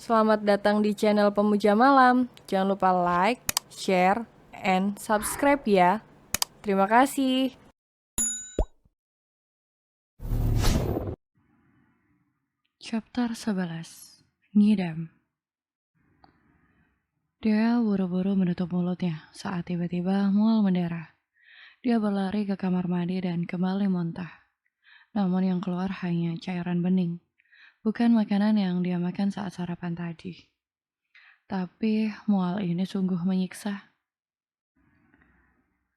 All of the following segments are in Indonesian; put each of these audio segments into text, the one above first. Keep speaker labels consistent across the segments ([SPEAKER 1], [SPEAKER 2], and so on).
[SPEAKER 1] Selamat datang di channel Pemuja Malam. Jangan lupa like, share, and subscribe ya. Terima kasih.
[SPEAKER 2] Chapter 11. Ngidam. Dia buru-buru menutup mulutnya saat tiba-tiba mual mendarah. Dia berlari ke kamar mandi dan kembali muntah. Namun yang keluar hanya cairan bening, bukan makanan yang dia makan saat sarapan tadi. Tapi mual ini sungguh menyiksa.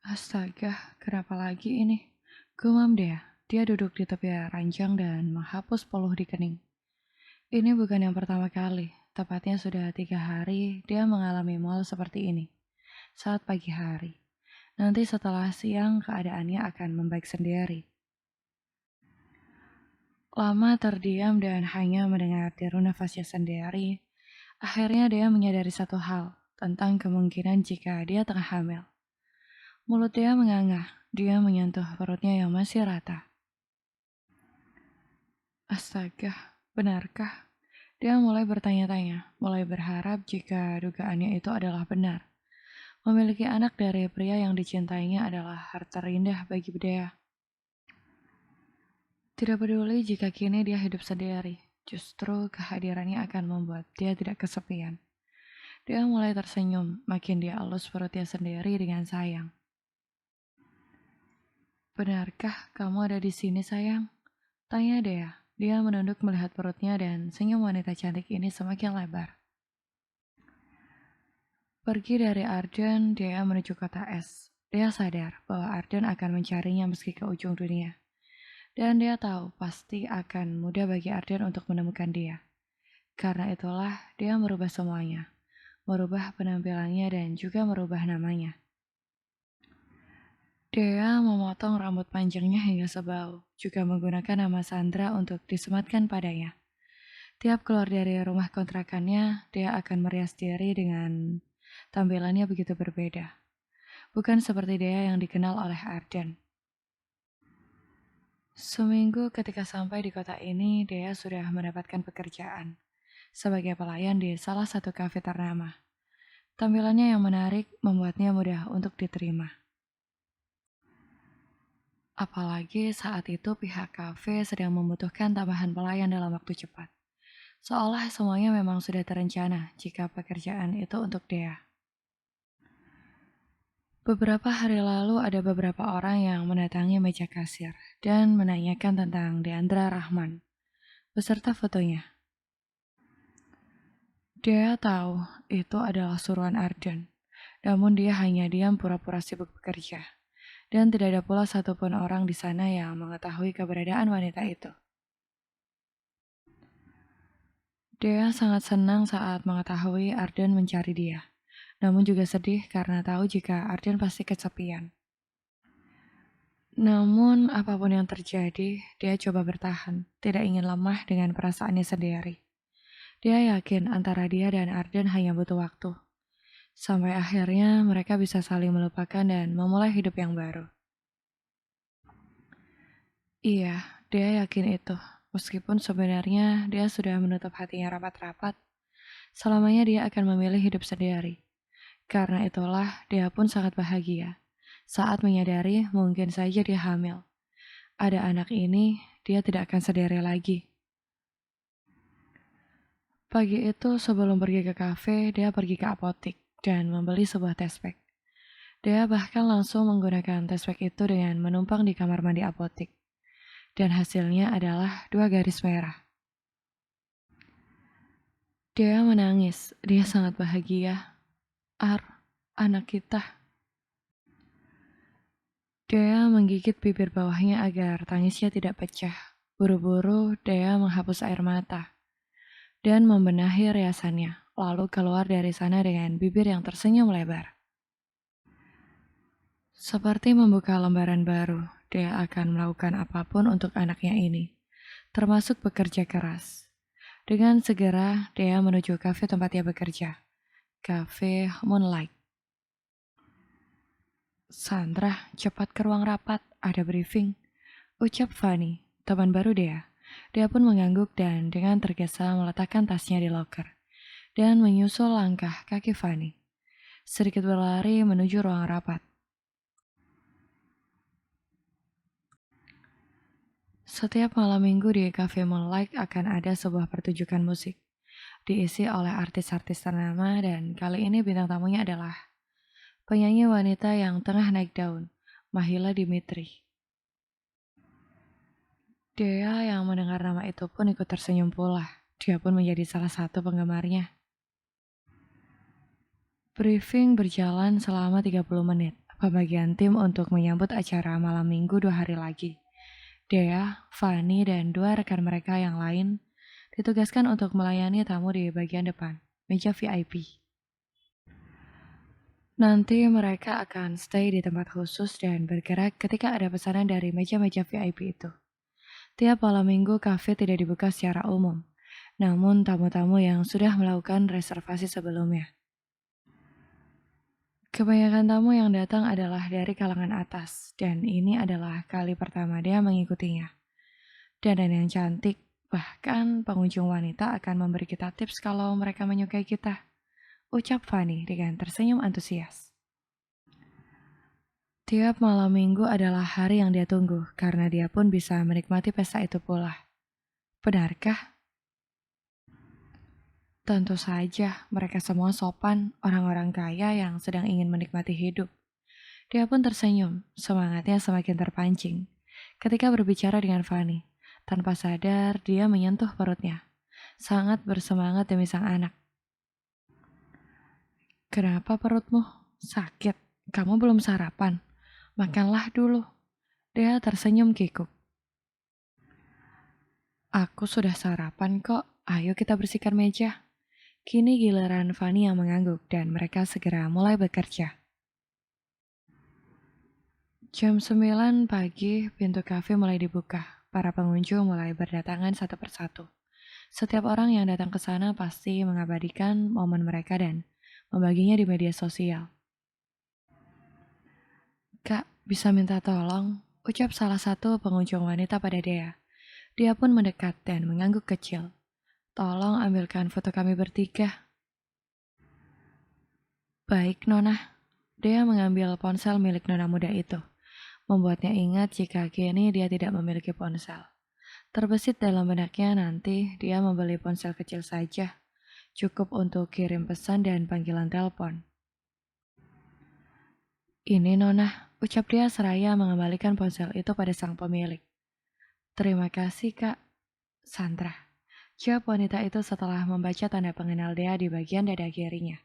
[SPEAKER 2] Astaga, kenapa lagi ini? Gumam dia. Dia duduk di tepi ranjang dan menghapus poluh di kening. Ini bukan yang pertama kali, tepatnya sudah 3 hari dia mengalami mual seperti ini. Saat pagi hari, nanti setelah siang keadaannya akan membaik sendiri. Lama terdiam dan hanya mendengar deru nafasnya sendiri, akhirnya dia menyadari satu hal tentang kemungkinan jika dia tengah hamil. Mulut dia menganga, dia menyentuh perutnya yang masih rata. Astaga, benarkah? Dia mulai bertanya-tanya, mulai berharap jika dugaannya itu adalah benar. Memiliki anak dari pria yang dicintainya adalah harta terindah bagi Dea. Tidak peduli jika kini dia hidup sendiri, justru kehadirannya akan membuat dia tidak kesepian. Dia mulai tersenyum, makin dia elus perutnya sendiri dengan sayang. Benarkah kamu ada di sini, sayang? Tanya Dea. Dia menunduk melihat perutnya dan senyum wanita cantik ini semakin lebar. Pergi dari Arden, dia menuju kota es. Dia sadar bahwa Arden akan mencarinya meski ke ujung dunia. Dan dia tahu pasti akan mudah bagi Arden untuk menemukan dia. Karena itulah dia merubah semuanya. Merubah penampilannya dan juga merubah namanya. Dia memotong rambut panjangnya hingga sebau, juga menggunakan nama Sandra untuk disematkan padanya. Tiap keluar dari rumah kontrakannya, dia akan merias diri dengan tampilannya begitu berbeda. Bukan seperti dia yang dikenal oleh Arden. Seminggu ketika sampai di kota ini, dia sudah mendapatkan pekerjaan sebagai pelayan di salah satu kafe ternama. Tampilannya yang menarik membuatnya mudah untuk diterima. Apalagi saat itu pihak kafe sedang membutuhkan tambahan pelayan dalam waktu cepat. Seolah semuanya memang sudah terencana jika pekerjaan itu untuk dia. Beberapa hari lalu ada beberapa orang yang mendatangi meja kasir dan menanyakan tentang Deandra Rahman, beserta fotonya. Dia tahu itu adalah suruhan Arden, namun dia hanya diam pura-pura sibuk bekerja. Dan tidak ada pula satupun orang di sana yang mengetahui keberadaan wanita itu. Dia sangat senang saat mengetahui Arden mencari dia, namun juga sedih karena tahu jika Arden pasti kesepian. Namun apapun yang terjadi, dia coba bertahan, tidak ingin lemah dengan perasaannya sendiri. Dia yakin antara dia dan Arden hanya butuh waktu. Sampai akhirnya mereka bisa saling melupakan dan memulai hidup yang baru. Iya, dia yakin itu. Meskipun sebenarnya dia sudah menutup hatinya rapat-rapat, selamanya dia akan memilih hidup sendiri. Karena itulah dia pun sangat bahagia saat menyadari mungkin saja dia hamil. Ada anak ini, dia tidak akan sendiri lagi. Pagi itu sebelum pergi ke kafe, dia pergi ke apotik dan membeli sebuah tespek. Dia bahkan langsung menggunakan tespek itu dengan menumpang di kamar mandi apotik. Dan hasilnya adalah 2 garis merah. Dia menangis, dia sangat bahagia. Anak kita. Dia menggigit bibir bawahnya agar tangisnya tidak pecah. Buru-buru, dia menghapus air mata dan membenahi riasannya, lalu keluar dari sana dengan bibir yang tersenyum lebar. Seperti membuka lembaran baru, dia akan melakukan apapun untuk anaknya ini, termasuk bekerja keras. Dengan segera, dia menuju kafe tempat dia bekerja, Cafe Moonlight. Sandra, cepat ke ruang rapat, ada briefing. Ucap Fanny, teman baru dia. Dia pun mengangguk dan dengan tergesa meletakkan tasnya di loker. dan menyusul langkah kaki Fanny. Sedikit berlari menuju ruang rapat. Setiap malam minggu di Cafe Moonlight akan ada sebuah pertunjukan musik, diisi oleh artis-artis ternama dan kali ini bintang tamunya adalah penyanyi wanita yang tengah naik daun, Mahila Dimitri. Dea yang mendengar nama itu pun ikut tersenyum pula. Dia pun menjadi salah satu penggemarnya. Briefing berjalan selama 30 menit. Pembagian tim untuk menyambut acara malam minggu 2 hari lagi. Dea, Fanny, dan 2 rekan mereka yang lain ditugaskan untuk melayani tamu di bagian depan, meja VIP. Nanti mereka akan stay di tempat khusus dan bergerak ketika ada pesanan dari meja-meja VIP itu. Tiap malam minggu kafe tidak dibuka secara umum, namun tamu-tamu yang sudah melakukan reservasi sebelumnya. Kebanyakan tamu yang datang adalah dari kalangan atas, dan ini adalah kali pertama dia mengikutinya. Dandan yang cantik, bahkan pengunjung wanita akan memberi kita tips kalau mereka menyukai kita. Ucap Fanny dengan tersenyum antusias. Tiap malam minggu adalah hari yang dia tunggu, karena dia pun bisa menikmati pesta itu pula. Benarkah? Tentu saja, mereka semua sopan, orang-orang kaya yang sedang ingin menikmati hidup. Dia pun tersenyum, semangatnya semakin terpancing. Ketika berbicara dengan Fanny, tanpa sadar dia menyentuh perutnya. Sangat bersemangat demi sang anak. Kenapa perutmu? Sakit? Kamu belum sarapan? Makanlah dulu. Dia tersenyum kikuk. Aku sudah sarapan kok, ayo kita bersihkan meja. Kini giliran Fanny yang mengangguk dan mereka segera mulai bekerja. Jam 9 pagi, pintu kafe mulai dibuka. Para pengunjung mulai berdatangan satu persatu. Setiap orang yang datang ke sana pasti mengabadikan momen mereka dan membaginya di media sosial. Kak, bisa minta tolong? Ucap salah satu pengunjung wanita pada Dea. Dia pun mendekat dan mengangguk kecil. Tolong ambilkan foto kami bertiga. Baik, Nona. Dea mengambil ponsel milik Nona muda itu. Membuatnya ingat jika kini dia tidak memiliki ponsel. Terbesit dalam benaknya nanti dia membeli ponsel kecil saja, cukup untuk kirim pesan dan panggilan telepon. Ini Nona, ucap dia seraya mengembalikan ponsel itu pada sang pemilik. Terima kasih Kak. Sandra, jawab wanita itu setelah membaca tanda pengenal dia di bagian dada kirinya.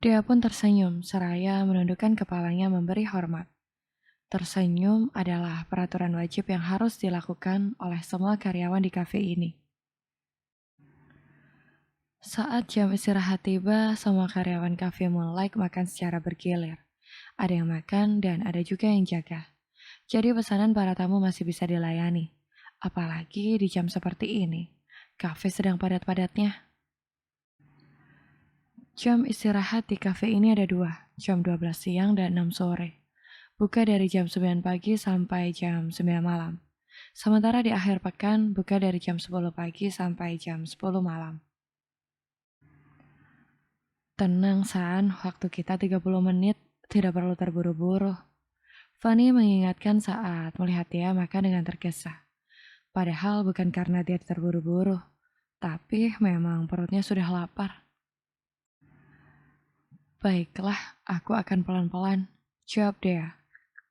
[SPEAKER 2] Dia pun tersenyum seraya menundukkan kepalanya memberi hormat. Tersenyum adalah peraturan wajib yang harus dilakukan oleh semua karyawan di kafe ini. Saat jam istirahat tiba, semua karyawan kafe Moonlight makan secara bergilir. Ada yang makan dan ada juga yang jaga. Jadi pesanan para tamu masih bisa dilayani. Apalagi di jam seperti ini. Kafe sedang padat-padatnya. Jam istirahat di kafe ini ada 2, jam 12 siang dan 6 sore. Buka dari jam 9 pagi sampai jam 9 malam. Sementara di akhir pekan, buka dari jam 10 pagi sampai jam 10 malam. Tenang, San, waktu kita 30 menit, tidak perlu terburu-buru. Fanny mengingatkan saat melihat dia makan dengan tergesa. Padahal bukan karena dia terburu-buru, tapi memang perutnya sudah lapar. Baiklah, aku akan pelan-pelan, jawab dia.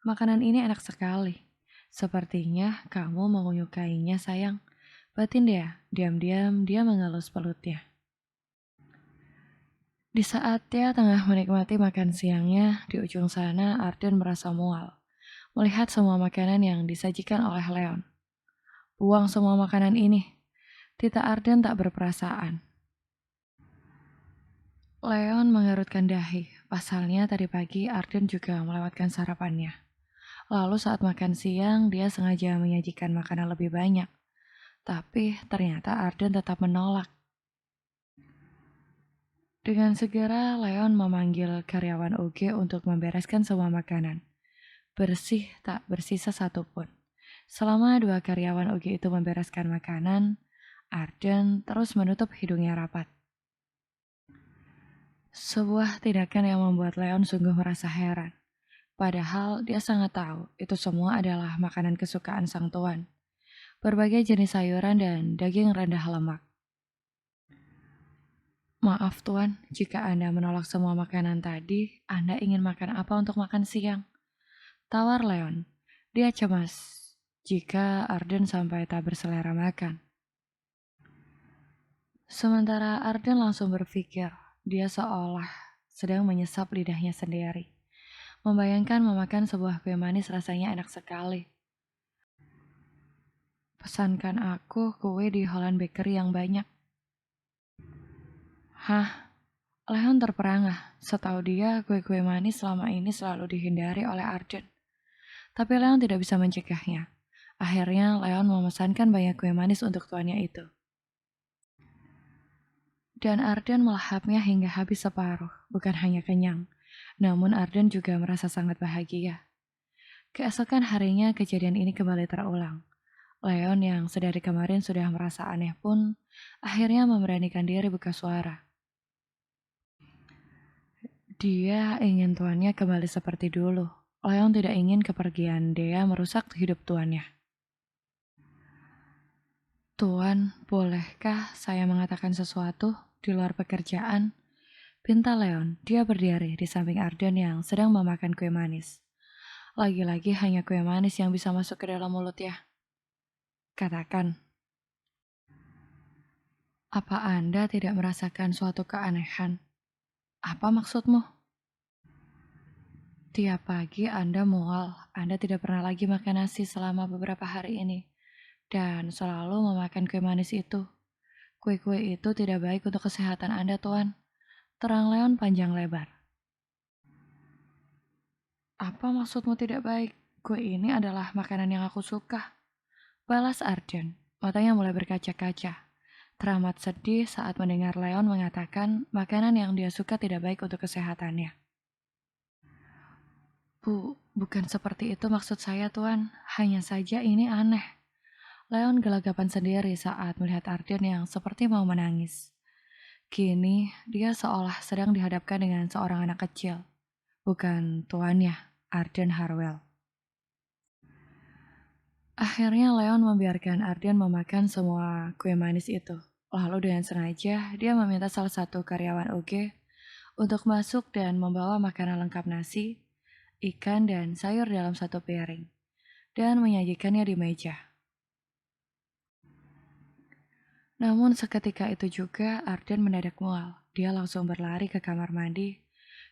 [SPEAKER 2] Makanan ini enak sekali. Sepertinya kamu menyukainya, sayang. Batin dia, diam-diam dia mengelus perutnya. Di saat dia tengah menikmati makan siangnya, di ujung sana Arden merasa mual. Melihat semua makanan yang disajikan oleh Leon. Buang semua makanan ini. Tita Arden tak berperasaan. Leon mengerutkan dahi. Pasalnya tadi pagi Arden juga melewatkan sarapannya. Lalu saat makan siang, dia sengaja menyajikan makanan lebih banyak. Tapi ternyata Arden tetap menolak. Dengan segera, Leon memanggil karyawan OG untuk membereskan semua makanan. Bersih tak bersisa satupun. Selama 2 karyawan OG itu membereskan makanan, Arden terus menutup hidungnya rapat. Sebuah tindakan yang membuat Leon sungguh merasa heran. Padahal dia sangat tahu itu semua adalah makanan kesukaan sang tuan. Berbagai jenis sayuran dan daging rendah lemak. Maaf tuan, jika Anda menolak semua makanan tadi, Anda ingin makan apa untuk makan siang? Tawar Leon. Dia cemas jika Arden sampai tak berselera makan. Sementara Arden langsung berpikir, dia seolah sedang menyesap lidahnya sendiri. Membayangkan memakan sebuah kue manis rasanya enak sekali. Pesankan aku kue di Holland Bakery yang banyak. Hah? Leon terperangah. Setahu dia, kue-kue manis selama ini selalu dihindari oleh Arden. Tapi Leon tidak bisa mencegahnya. Akhirnya, Leon memesankan banyak kue manis untuk tuannya itu. Dan Arden melahapnya hingga habis separuh, bukan hanya kenyang. Namun Arden juga merasa sangat bahagia. Keesokan harinya kejadian ini kembali terulang. Leon yang sedari kemarin sudah merasa aneh pun, akhirnya memberanikan diri buka suara. Dia ingin tuannya kembali seperti dulu. Leon tidak ingin kepergian Dea merusak hidup tuannya. Tuan, bolehkah saya mengatakan sesuatu di luar pekerjaan? Pinta Leon, dia berdiri di samping Arden yang sedang memakan kue manis. Lagi-lagi hanya kue manis yang bisa masuk ke dalam mulutnya. Katakan, apa Anda tidak merasakan suatu keanehan? Apa maksudmu? Tiap pagi Anda mual, Anda tidak pernah lagi makan nasi selama beberapa hari ini. Dan selalu memakan kue manis itu. Kue-kue itu tidak baik untuk kesehatan Anda, Tuan. Terang Leon panjang lebar. Apa maksudmu tidak baik? Kue ini adalah makanan yang aku suka. Balas Arden, matanya mulai berkaca-kaca. Teramat sedih saat mendengar Leon mengatakan makanan yang dia suka tidak baik untuk kesehatannya. Bukan seperti itu maksud saya, Tuan. Hanya saja ini aneh. Leon gelagapan sendiri saat melihat Arden yang seperti mau menangis. Kini, dia seolah sedang dihadapkan dengan seorang anak kecil. Bukan tuannya, Arden Harwell. Akhirnya Leon membiarkan Arden memakan semua kue manis itu. Lalu dengan sengaja, dia meminta salah satu karyawan OG untuk masuk dan membawa makanan lengkap nasi, ikan, dan sayur dalam satu piring, dan menyajikannya di meja. Namun seketika itu juga Arden mendadak mual. Dia langsung berlari ke kamar mandi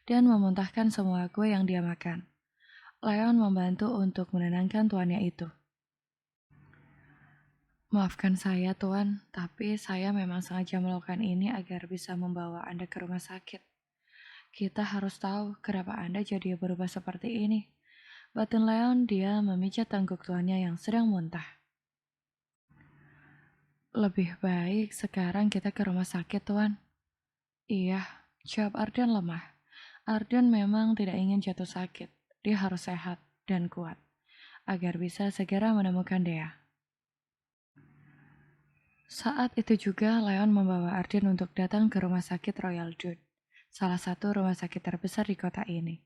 [SPEAKER 2] dan memuntahkan semua kue yang dia makan. Leon membantu untuk menenangkan tuannya itu. Maafkan saya, Tuan, tapi saya memang sengaja melakukan ini agar bisa membawa Anda ke rumah sakit. Kita harus tahu kenapa Anda jadi berubah seperti ini. Batin Leon, dia memijat tengkuk tuannya yang sedang muntah. Lebih baik sekarang kita ke rumah sakit, Tuan. Iya, jawab Arden lemah. Arden memang tidak ingin jatuh sakit. Dia harus sehat dan kuat, agar bisa segera menemukan Dea. Saat itu juga Leon membawa Arden untuk datang ke rumah sakit Royal Dutch, salah satu rumah sakit terbesar di kota ini.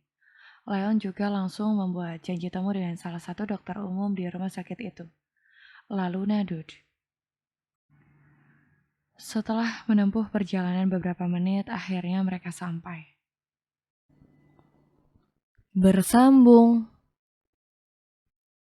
[SPEAKER 2] Leon juga langsung membuat janji temu dengan salah satu dokter umum di rumah sakit itu, Laluna Dutch. Setelah menempuh perjalanan beberapa menit, akhirnya mereka sampai.
[SPEAKER 1] Bersambung.